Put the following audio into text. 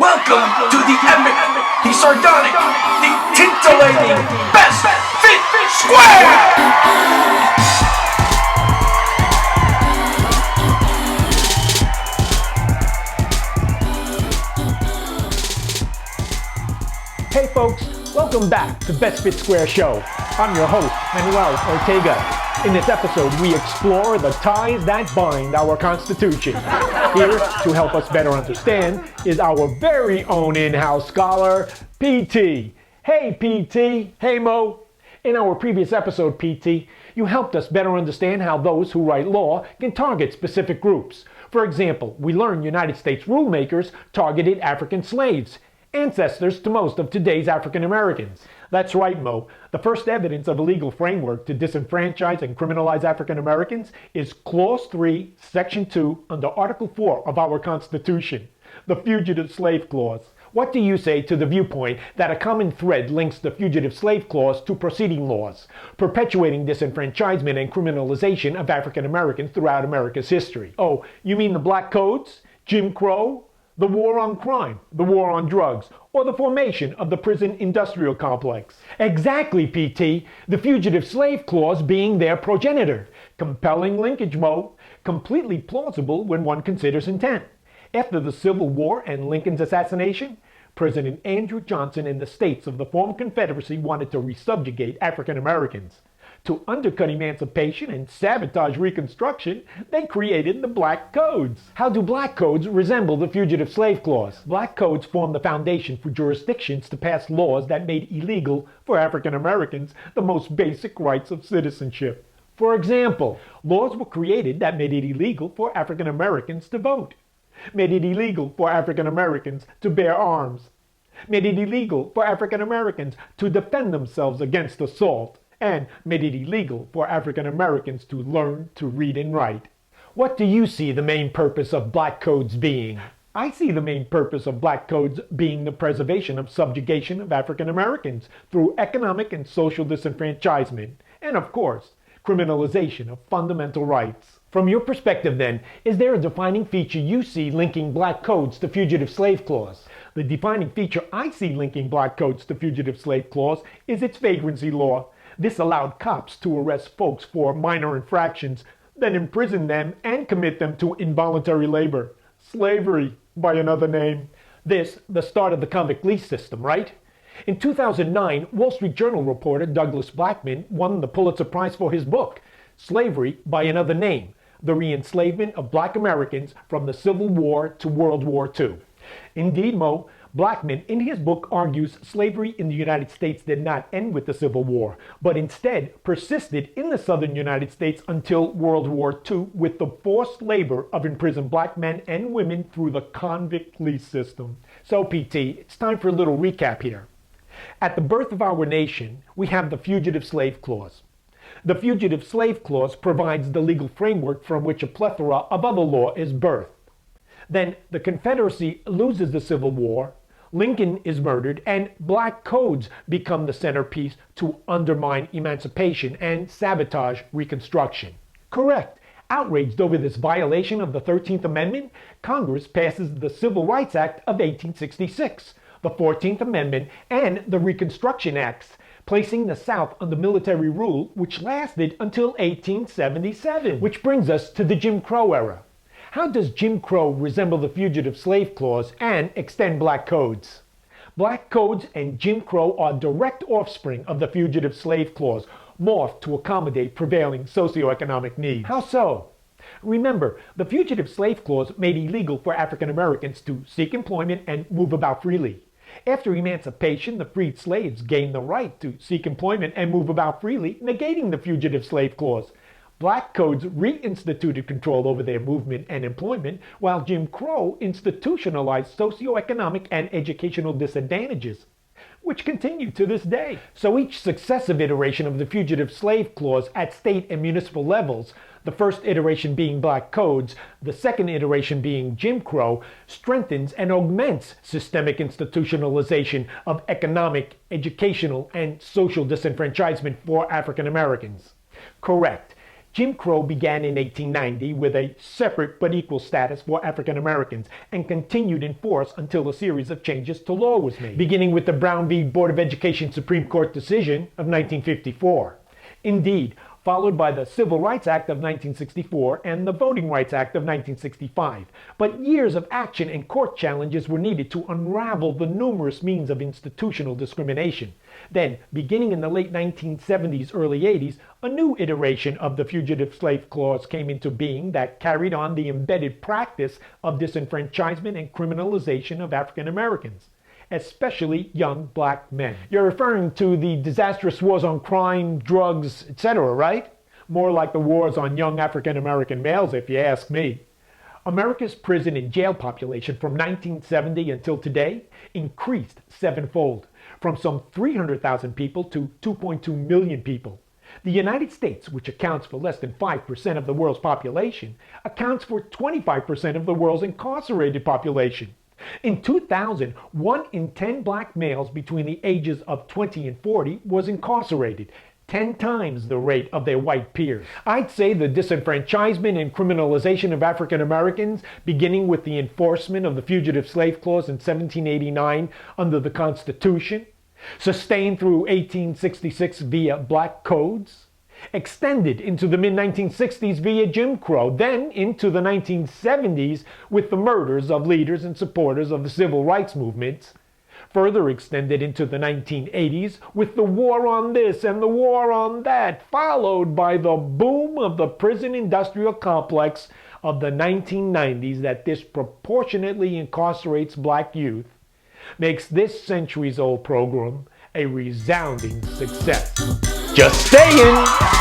Welcome to the epic, the sardonic, the titillating Best Fit Square! Hey folks, welcome back to Best Fit Square Show. I'm your host, Manuel Ortega. In this episode, we explore the ties that bind our Constitution. Here to help us better understand is our very own in-house scholar, PT. Hey PT. Hey Mo. In our previous episode, PT, you helped us better understand how those who write law can target specific groups. For example, we learned United States rulemakers targeted African slaves, ancestors to most of today's African Americans. That's right, Mo. The first evidence of a legal framework to disenfranchise and criminalize African Americans is Clause 3, Section 2, under Article 4 of our Constitution, the Fugitive Slave Clause. What do you say to the viewpoint that a common thread links the Fugitive Slave Clause to preceding laws, perpetuating disenfranchisement and criminalization of African Americans throughout America's history? Oh, you mean the Black Codes, Jim Crow, the war on crime, the war on drugs, or the formation of the prison industrial complex? Exactly, PT. The Fugitive Slave Clause being their progenitor. Compelling linkage, Mo. Completely plausible when one considers intent. After the Civil War and Lincoln's assassination, President Andrew Johnson and the states of the former Confederacy wanted to resubjugate African Americans. To undercut emancipation and sabotage Reconstruction, they created the Black Codes. How do Black Codes resemble the Fugitive Slave Clause? Black Codes form the foundation for jurisdictions to pass laws that made illegal for African Americans the most basic rights of citizenship. For example, laws were created that made it illegal for African Americans to vote, made it illegal for African Americans to bear arms, made it illegal for African Americans to defend themselves against assault, and made it illegal for African Americans to learn to read and write. What do you see the main purpose of Black Codes being? I see the main purpose of Black Codes being the preservation of subjugation of African Americans through economic and social disenfranchisement, and of course, criminalization of fundamental rights. From your perspective then, is there a defining feature you see linking Black Codes to Fugitive Slave Clause? The defining feature I see linking Black Codes to Fugitive Slave Clause is its vagrancy law. This allowed cops to arrest folks for minor infractions, then imprison them and commit them to involuntary labor. Slavery, by another name. This, the start of the convict lease system, right? In 2009, Wall Street Journal reporter Douglas Blackman won the Pulitzer Prize for his book, Slavery, by Another Name, The Re-Enslavement of Black Americans from the Civil War to World War II. Indeed, Mo, Blackman, in his book, argues slavery in the United States did not end with the Civil War, but instead persisted in the southern United States until World War II with the forced labor of imprisoned black men and women through the convict lease system. So, PT, it's time for a little recap here. At the birth of our nation, we have the Fugitive Slave Clause. The Fugitive Slave Clause provides the legal framework from which a plethora of other law is birthed. Then the Confederacy loses the Civil War, Lincoln is murdered, and Black Codes become the centerpiece to undermine emancipation and sabotage Reconstruction. Correct. Outraged over this violation of the 13th Amendment, Congress passes the Civil Rights Act of 1866, the 14th Amendment, and the Reconstruction Acts, placing the South under military rule, which lasted until 1877. Which brings us to the Jim Crow era. How does Jim Crow resemble the Fugitive Slave Clause and extend Black Codes? Black Codes and Jim Crow are direct offspring of the Fugitive Slave Clause, morphed to accommodate prevailing socioeconomic needs. How so? Remember, the Fugitive Slave Clause made illegal for African Americans to seek employment and move about freely. After emancipation, the freed slaves gained the right to seek employment and move about freely, negating the Fugitive Slave Clause. Black Codes reinstituted control over their movement and employment, while Jim Crow institutionalized socioeconomic and educational disadvantages, which continue to this day. So each successive iteration of the Fugitive Slave Clause at state and municipal levels, the first iteration being Black Codes, the second iteration being Jim Crow, strengthens and augments systemic institutionalization of economic, educational, and social disenfranchisement for African Americans. Correct. Jim Crow began in 1890 with a separate but equal status for African Americans and continued in force until a series of changes to law was made, beginning with the Brown v. Board of Education Supreme Court decision of 1954. Indeed, followed by the Civil Rights Act of 1964 and the Voting Rights Act of 1965. But years of action and court challenges were needed to unravel the numerous means of institutional discrimination. Then, beginning in the late 1970s, early 80s, a new iteration of the Fugitive Slave Clause came into being that carried on the embedded practice of disenfranchisement and criminalization of African Americans, especially young black men. You're referring to the disastrous wars on crime, drugs, etc., right? More like the wars on young African American males, if you ask me. America's prison and jail population from 1970 until today increased sevenfold, from some 300,000 people to 2.2 million people. The United States, which accounts for less than 5% of the world's population, accounts for 25% of the world's incarcerated population. In 2000, 1 in 10 black males between the ages of 20 and 40 was incarcerated, 10 times the rate of their white peers. I'd say the disenfranchisement and criminalization of African Americans, beginning with the enforcement of the Fugitive Slave Clause in 1789 under the Constitution, sustained through 1866 via black codes, extended into the mid-1960s via Jim Crow, then into the 1970s with the murders of leaders and supporters of the civil rights movement, further extended into the 1980s with the war on this and the war on that, followed by the boom of the prison industrial complex of the 1990s that disproportionately incarcerates black youth, makes this centuries-old program a resounding success. Just saying!